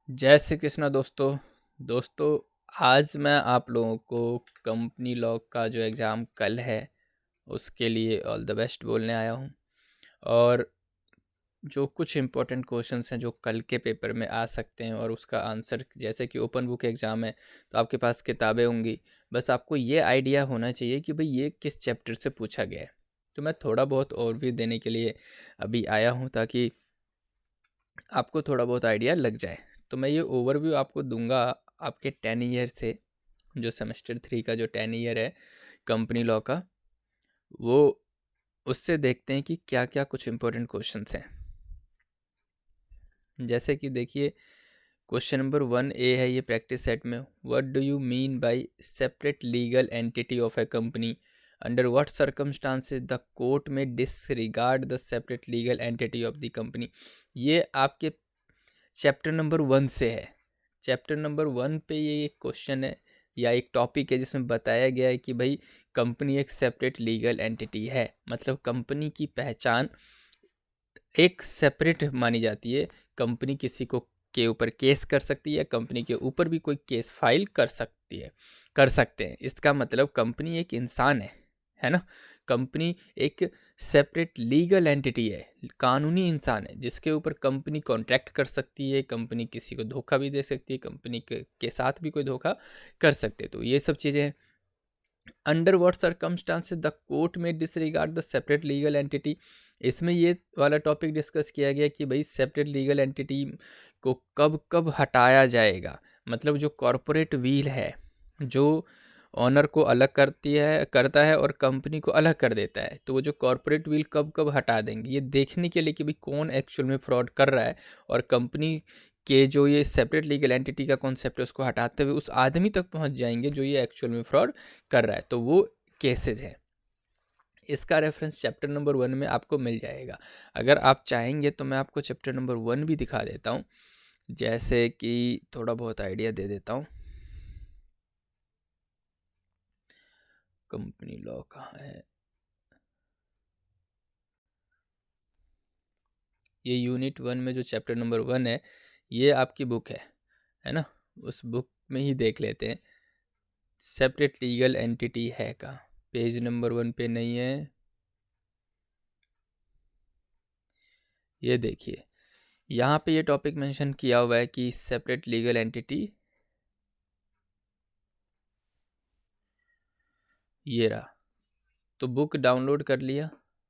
जय श्री कृष्णा दोस्तों। आज मैं आप लोगों को कंपनी लॉ का जो एग्ज़ाम कल है उसके लिए ऑल द बेस्ट बोलने आया हूँ। और जो कुछ इम्पोर्टेंट क्वेश्चंस हैं जो कल के पेपर में आ सकते हैं और उसका आंसर, जैसे कि ओपन बुक एग्ज़ाम है तो आपके पास किताबें होंगी। बस आपको ये आइडिया होना चाहिए कि भाई ये किस चैप्टर से पूछा गया है। तो मैं थोड़ा बहुत ओवरव्यू देने के लिए अभी आया हूँ ताकि आपको थोड़ा बहुत आइडिया लग जाए। तो मैं ये ओवरव्यू आपको दूंगा आपके 10 ईयर से, जो सेमेस्टर 3 का जो 10 ईयर है कंपनी लॉ का, वो उससे देखते हैं कि क्या क्या कुछ इंपॉर्टेंट क्वेश्चंस हैं। जैसे कि देखिए, क्वेश्चन नंबर 1A है ये प्रैक्टिस सेट में। What do you mean by separate legal entity of a company? Under what circumstances the court may disregard the separate legal entity of the company? ये आपके chapter number 1 से है। Chapter number 1 पे ये एक question है या एक टॉपिक है जिसमें बताया गया है कि भाई कंपनी एक सेपरेट लीगल एंटिटी है, मतलब कंपनी की पहचान एक सेपरेट मानी जाती है। कंपनी किसी को के ऊपर केस कर सकती है, कंपनी के ऊपर भी कोई केस फाइल कर सकती है, कर सकते हैं। इसका मतलब कंपनी एक इंसान है ना। कंपनी एक सेपरेट लीगल एंटिटी है, कानूनी इंसान है जिसके ऊपर कंपनी कॉन्ट्रैक्ट कर सकती है, कंपनी किसी को धोखा भी दे सकती है, कंपनी के साथ भी कोई धोखा कर सकते हैं। तो ये सब चीज़ें, under what circumstances the court may disregard the separate legal entity, इसमें ये वाला टॉपिक डिस्कस किया गया कि भाई सेपरेट लीगल एंटिटी को कब कब हटाया जाएगा। मतलब जो कॉरपोरेट व्हील है, जो ऑनर को अलग करता है और कंपनी को अलग कर देता है, तो वो जो कॉरपोरेट व्हील कब कब हटा देंगे, ये देखने के लिए कि भाई कौन एक्चुअल में फ्रॉड कर रहा है, और कंपनी के जो ये सेपरेट लीगल एंटिटी का कॉन्सेप्ट है उसको हटाते हुए उस आदमी तक पहुंच जाएंगे जो ये एक्चुअल में फ्रॉड कर रहा है। तो वो केसेज हैं। इसका रेफरेंस चैप्टर नंबर 1 में आपको मिल जाएगा। अगर आप चाहेंगे तो मैं आपको चैप्टर नंबर 1 भी दिखा देता हूँ, जैसे कि थोड़ा बहुत आइडिया दे देता हूँ। कंपनी लॉ कहाँ है? ये यूनिट 1 में जो चैप्टर नंबर 1 है, ये आपकी बुक है ना। उस बुक में ही देख लेते हैं सेपरेट लीगल एंटिटी है कहाँ। पेज नंबर 1 पे नहीं है, ये देखिए यहाँ पे ये टॉपिक मेंशन किया हुआ है कि सेपरेट लीगल एंटिटी, ये रहा। तो बुक डाउनलोड कर लिया,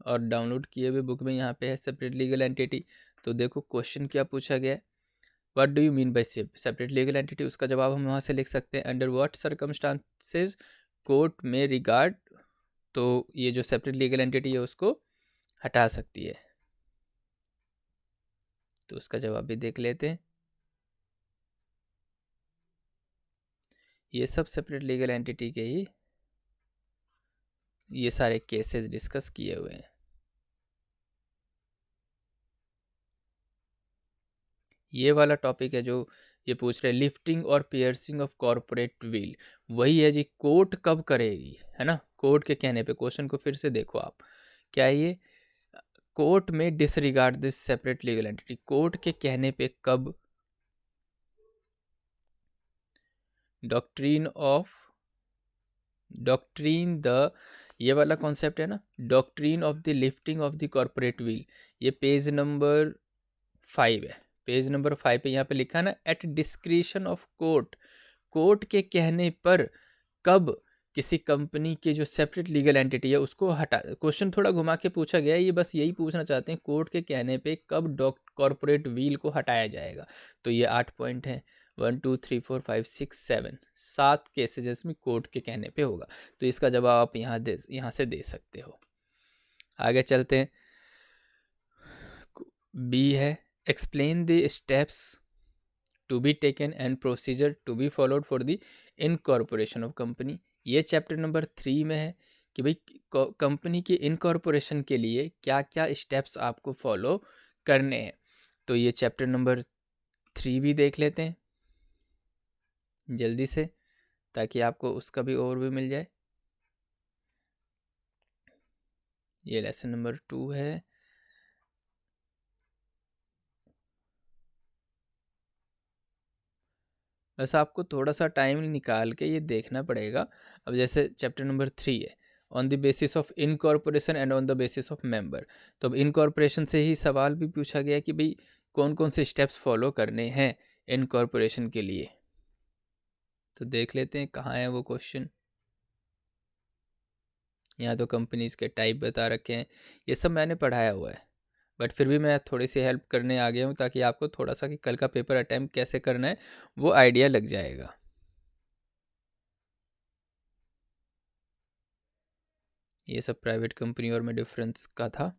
और डाउनलोड किए हुए बुक में यहाँ पे है सेपरेट लीगल एंटिटी। तो देखो क्वेश्चन क्या पूछा गया है, what do you mean by separate legal entity. उसका जवाब हम वहाँ से लिख सकते हैं, अंडर व्हाट सर्कमस्टांसेस कोर्ट में रिगार्ड। तो ये जो सेपरेट लीगल एंटिटी है उसको हटा सकती है। तो उसका जवाब भी देख लेते हैं। ये सब सेपरेट लीगल एंटिटी के ही ये सारे केसेस डिस्कस किए हुए हैं। ये वाला टॉपिक है जो ये पूछ रहे, लिफ्टिंग और पियर्सिंग ऑफ कॉर्पोरेट व्हील। वही है जी, कोर्ट कब करेगी, है ना। कोर्ट के कहने पे, क्वेश्चन को फिर से देखो आप, क्या है ये, court may disregard this separate legal entity, court के कहने पे कब, डॉक्ट्रीन ऑफ, डॉक्ट्रीन द, ये वाला कॉन्सेप्ट है ना, doctrine of the lifting of the corporate wheel. ये पेज नंबर 5 है। पेज नंबर 5 पे यहाँ पे लिखा है ना, at discretion of court, court के कहने पर कब किसी कंपनी के जो सेपरेट लीगल एंटिटी है उसको हटा। क्वेश्चन थोड़ा घुमा के पूछा गया है, ये बस यही पूछना चाहते हैं कोर्ट के कहने पे कब कॉर्पोरेट व्हील को हटाया जाएगा। तो ये 8 पॉइंट हैं, 1 2 3 4 5 6 7, 7 केसेस में कोर्ट के कहने पे होगा। तो इसका जवाब आप यहाँ से दे सकते हो। आगे चलते हैं। बी है, explain the steps to be taken and procedure to be followed for the incorporation of company. ये चैप्टर नंबर 3 में है कि भाई कंपनी के इनकॉर्पोरेशन के लिए क्या क्या स्टेप्स आपको फॉलो करने हैं। तो ये चैप्टर नंबर 3 भी देख लेते हैं जल्दी से, ताकि आपको उसका भी ओवरव्यू मिल जाए। ये लेसन नंबर 2 है। बस आपको थोड़ा सा टाइम निकाल के ये देखना पड़ेगा। अब जैसे चैप्टर नंबर 3 है, on the basis of incorporation and on the basis of member. तो अब इनकॉर्पोरेशन से ही सवाल भी पूछा गया कि भाई कौन कौन से स्टेप्स फॉलो करने हैं इनकॉर्पोरेशन के लिए। तो देख लेते हैं कहाँ है वो क्वेश्चन। यहाँ तो कंपनीज के टाइप बता रखे हैं, ये सब मैंने पढ़ाया हुआ है, बट फिर भी मैं थोड़ी सी हेल्प करने आ गया हूँ ताकि आपको थोड़ा सा कि कल का पेपर अटैम्प्ट कैसे करना है वो आइडिया लग जाएगा। ये सब प्राइवेट कंपनी और में डिफरेंस का था।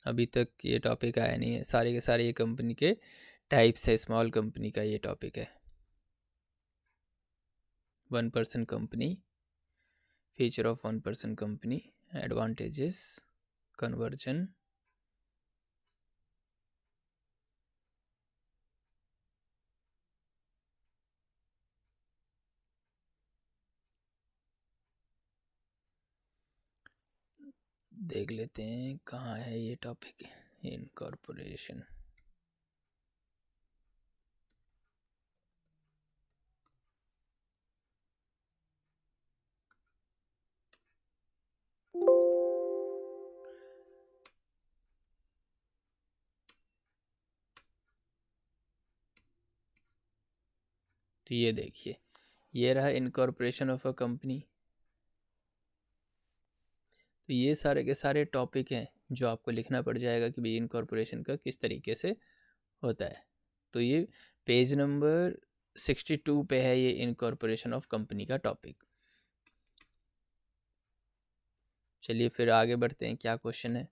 अभी तक ये टॉपिक आया नहीं है, सारे के सारे ये कंपनी के टाइप्स है। स्मॉल कंपनी का ये टॉपिक है, 1% company, feature of 1% company, advantages, conversion. देख लेते हैं कहाँ है ये टॉपिक, इनकॉर्पोरेशन। तो ये देखिए, ये रहा इनकॉर्पोरेशन ऑफ अ कंपनी। तो ये सारे के सारे टॉपिक हैं जो आपको लिखना पड़ जाएगा कि भाई इनकॉर्पोरेशन का किस तरीके से होता है। तो ये पेज नंबर 62 पे है ये इनकॉर्पोरेशन ऑफ कंपनी का टॉपिक। चलिए फिर आगे बढ़ते हैं, क्या क्वेश्चन है।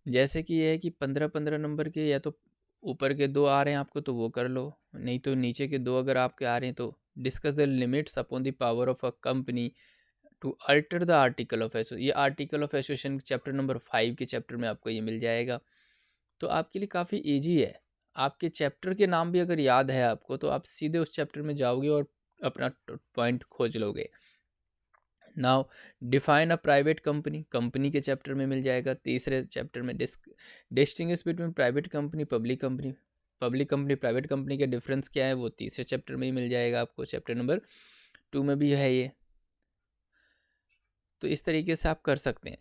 जैसे कि ये है कि 15-15 नंबर के, या तो ऊपर के दो आ रहे हैं आपको तो वो कर लो, नहीं तो नीचे के दो अगर आपके आ रहे हैं तो discuss the limits upon the power of a company to alter the article of association. ये article of association chapter number 5 के चैप्टर में आपको ये मिल जाएगा। तो आपके लिए काफ़ी ईजी है। आपके चैप्टर के नाम भी अगर याद है आपको तो आप सीधे उस चैप्टर में जाओगे और अपना पॉइंट खोज लोगे। Now define a private company, company के चैप्टर में मिल जाएगा। तीसरे चैप्टर में distinguish between private company public company, public company private company के डिफरेंस क्या है वो तीसरे चैप्टर में ही मिल जाएगा आपको। चैप्टर नंबर 2 में भी है ये। तो इस तरीके से आप कर सकते हैं।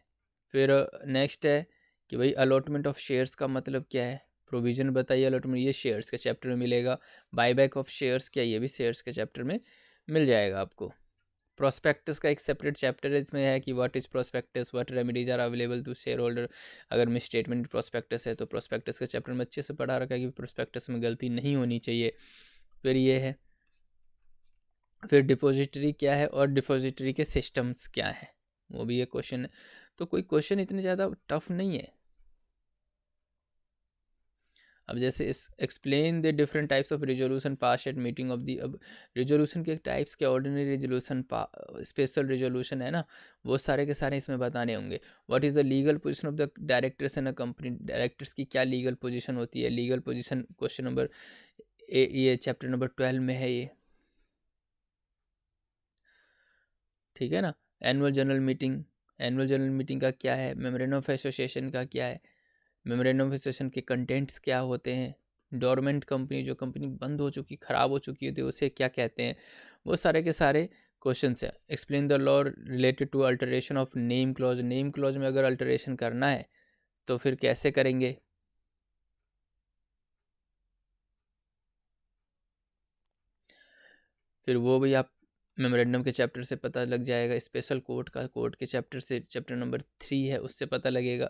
फिर नेक्स्ट है कि भाई अलॉटमेंट ऑफ शेयर्स का मतलब क्या है, प्रोविजन बताइए अलॉटमेंट, ये शेयर्स के चैप्टर में मिलेगा। बायबैक ऑफ शेयर्स क्या, ये भी शेयर्स के चैप्टर में मिल जाएगा आपको। प्रोस्पेक्टस का एक सेपरेट चैप्टर है, इसमें है कि what is prospectus, what remedies are available to shareholder. अगर मिस स्टेटमेंट प्रोस्पेक्टस है तो प्रोस्पेक्टस के चैप्टर में अच्छे से पढ़ा रखा है कि प्रोस्पेक्टस में गलती नहीं होनी चाहिए। फिर ये है, फिर डिपॉजिटरी क्या है और डिपॉजिटरी के सिस्टम्स क्या है, वो भी एक क्वेश्चन है। तो कोई क्वेश्चन इतने ज़्यादा टफ नहीं है। अब जैसे इस explain the different types of resolution pass eight meeting of the, अब रेजोल्यूशन के टाइप्स के ऑर्डिनरी रेजोल्यूशन, स्पेशल रेजोल्यूशन है ना, वो सारे के सारे इसमें बताने होंगे। What is the legal position of the directors in a company, directors की क्या लीगल पोजीशन होती है। लीगल पोजीशन क्वेश्चन नंबर ये चैप्टर नंबर 12 में है ये, ठीक है ना। Annual general meeting, annual general meeting का क्या है। मेमोरेंडम ऑफ एसोसिएशन का क्या है, मेमोरेंडम ऑफ एसोसिएशन के कंटेंट्स क्या होते हैं। डोरमेंट कंपनी, जो कंपनी बंद हो चुकी, ख़राब हो चुकी होती है, उसे क्या कहते हैं। वो सारे के सारे क्वेश्चन हैं। Explain the law related to alteration of name clause, name clause में अगर अल्टरेशन करना है तो फिर कैसे करेंगे। फिर वो भी आप मेमोरेंडम के चैप्टर से पता लग जाएगा। स्पेशल कोर्ट का, कोर्ट के चैप्टर से, चैप्टर नंबर 3 है उससे पता लगेगा।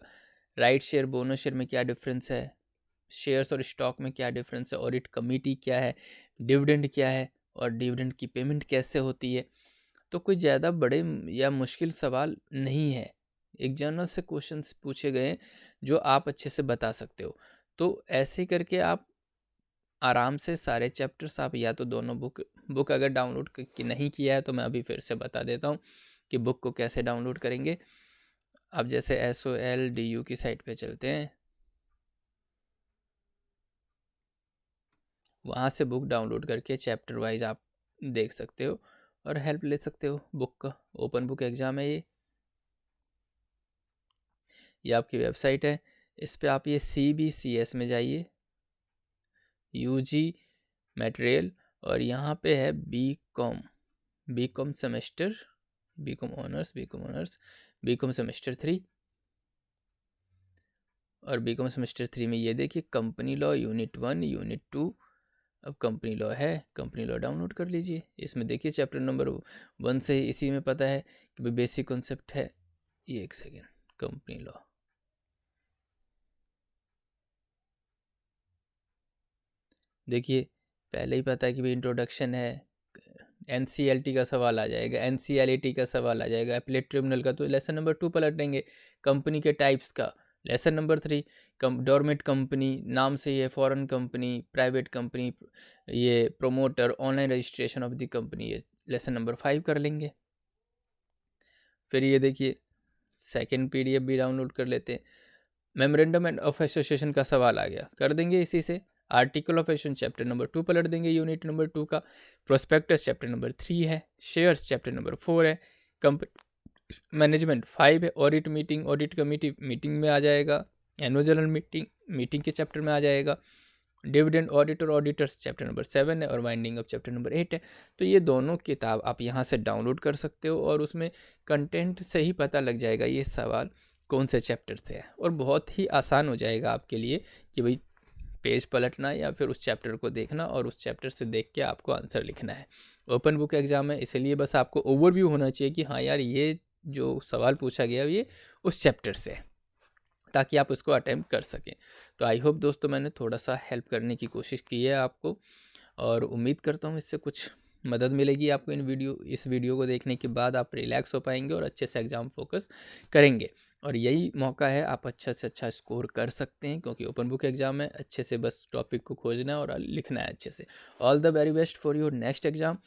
राइट शेयर बोनस शेयर में क्या डिफरेंस है, शेयर्स और स्टॉक में क्या डिफरेंस है, ऑडिट कमिटी क्या है, डिविडेंड क्या है और डिविडेंड की पेमेंट कैसे होती है। तो कोई ज़्यादा बड़े या मुश्किल सवाल नहीं है, एक जनरल से क्वेश्चंस पूछे गए जो आप अच्छे से बता सकते हो। तो ऐसे करके आप आराम से सारे चैप्टर्स, आप या तो दोनों बुक अगर डाउनलोड नहीं किया है तो मैं अभी फिर से बता देता हूँ कि बुक को कैसे डाउनलोड करेंगे। अब जैसे SOLDU की साइट पे चलते हैं। वहाँ से बुक डाउनलोड करके चैप्टर वाइज आप देख सकते हो और हेल्प ले सकते हो बुक का। ओपन बुक एग्ज़ाम है ये आपकी वेबसाइट है। इस पे आप ये CBCS में जाइए, UG मटेरियल, और यहाँ पे है BCom semester, BCom honours, BCom semester 3, और बीकॉम सेमेस्टर 3 में ये देखिए कंपनी लॉ यूनिट 1 यूनिट 2। अब कंपनी लॉ है, कंपनी लॉ डाउनलोड कर लीजिए। इसमें देखिए चैप्टर नंबर 1 से इसी में पता है कि भाई बेसिक कॉन्सेप्ट है। ये एक सेकेंड, कंपनी लॉ, देखिए पहले ही पता है कि भाई इंट्रोडक्शन है, NCLT का सवाल आ जाएगा, NCLAT का सवाल आ जाएगा, एपलेट ट्रिब्यूनल का तो लेसन नंबर 2 पलटेंगे। कंपनी के टाइप्स का लेसन नंबर 3, डोरमेट कंपनी नाम से ये फॉरेन कंपनी, प्राइवेट कंपनी, ये promoter, online registration of the company, ये लेसन नंबर 5 कर लेंगे। फिर ये देखिए सेकेंड PDF भी डाउनलोड कर लेते हैं। मेमोरेंडम ऑफ एसोसिएशन का सवाल आ गया, कर देंगे इसी से। Article of association chapter number 2 पलट देंगे, यूनिट नंबर 2 का। प्रोस्पेक्टस चैप्टर नंबर 3 है, शेयर्स चैप्टर नंबर 4 है, कंपनी मैनेजमेंट 5 है, audit meeting, audit committee meeting में आ जाएगा, एनुअल जनरल मीटिंग के चैप्टर में आ जाएगा। डिविडेंड ऑडिट और ऑडिटर्स चैप्टर नंबर 7 है, और वाइंडिंग ऑफ चैप्टर नंबर 8 है। तो ये दोनों किताब आप यहाँ से डाउनलोड कर सकते हो, और उसमें कंटेंट से ही पता लग जाएगा ये सवाल कौन से चैप्टर से है, और बहुत ही आसान हो जाएगा आपके लिए कि भाई पेज पलटना या फिर उस चैप्टर को देखना और उस चैप्टर से देख के आपको आंसर लिखना है। ओपन बुक एग्ज़ाम है, इसलिए बस आपको ओवरव्यू होना चाहिए कि हाँ यार ये जो सवाल पूछा गया ये उस चैप्टर से है, ताकि आप उसको अटेम्प्ट कर सकें। तो आई होप दोस्तों मैंने थोड़ा सा हेल्प करने की कोशिश की है आपको, और उम्मीद करता हूँ इससे कुछ मदद मिलेगी आपको। इस वीडियो को देखने के बाद आप रिलैक्स हो पाएंगे और अच्छे से एग्ज़ाम फोकस करेंगे, और यही मौका है, आप अच्छा से अच्छा स्कोर कर सकते हैं, क्योंकि ओपन बुक एग्ज़ाम है। अच्छे से बस टॉपिक को खोजना है और लिखना है अच्छे से। All the very best for your next exam,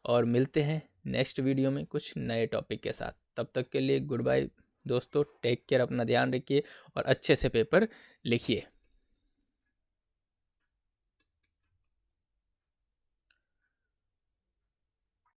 और मिलते हैं नेक्स्ट वीडियो में कुछ नए टॉपिक के साथ। तब तक के लिए गुड बाय दोस्तों, टेक केयर, अपना ध्यान रखिए और अच्छे से पेपर लिखिए।